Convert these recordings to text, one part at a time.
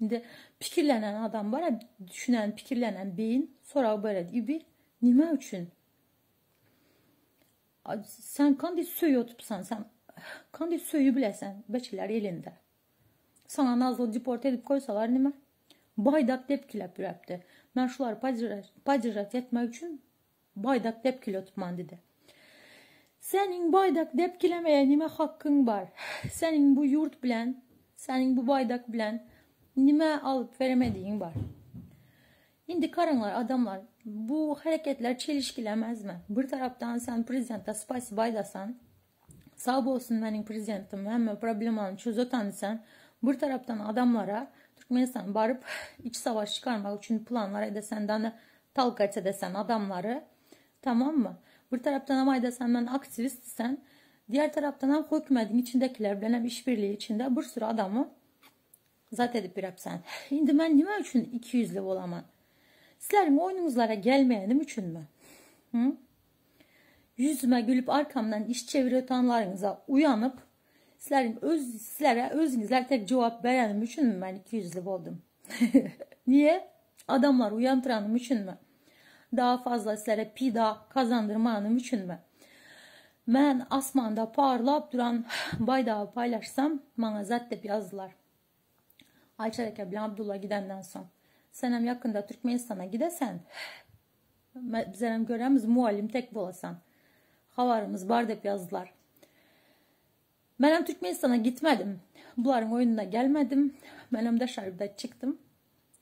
İndi fikirlenen adam var, düşünen, fikirlenen beyin, sonra böyle bir nime üçün? Sen kandi söyü otupsan, sen kandi söyü bilesen, beçiler elinde. Sana nazlı deport edip koysalar nime? Baydak depkilep yürekti. Ben şuları pacırat etmek için baydak depkile tutman dedi. Senin baydak depkilemeye nime hakkın var? Senin bu yurt bilen, senin bu baydak bilen nime alıp veremediğin var. Şimdi karınlar, adamlar, bu hareketler çelişkilemez mi? Bir taraftan sen prezidenta spasi baydasan, sağ olsun benim prezidentim, hemen problemini çözötensen, bir taraftan adamlara Türkmenistan barıp iç savaş çıkarmak için planlar edesen de talkaç edesen adamları, tamam mı? Bir taraftan ama edesen ben aktivistsen, diğer taraftan hem hükümetin içindekiler benim işbirliği içinde bir sürü adamı zat edip yapsan. Şimdi ben nime için 200'lü olamam? Sizlerin oyunuzlara gelmeyenim için mi? Hı? Yüzüme gülüp arkamdan iş çeviriyotanlarınıza uyanıp sizlere özünüzler tek cevap verenim için mi ben 200'lü oldum? Niye? Adamlar uyantıranım için mi? Daha fazla sizlere pida kazandırmanım için mi? Ben asmanda parlap duran baydağı paylaşsam bana zat dep yazdılar. Ayça Reke bilen Abdullah gidenden son. Senem yakında Türkmenistan'a gidesen, bizden göremiz muallim tek bolasan. Havarımız var dep yazdılar. Ben Türkmenistan'a gitmedim. Bunların oyununa gelmedim. Ben dışarıda çıktım.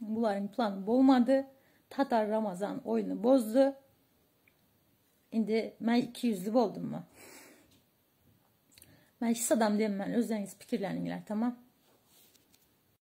Bunların planı olmadı. Tatar Ramazan oyunu bozdu. Şimdi ben 200'lü oldum mu? Ben hiç adam diyeyim, ben özleriniz fikirlerinler, tamam.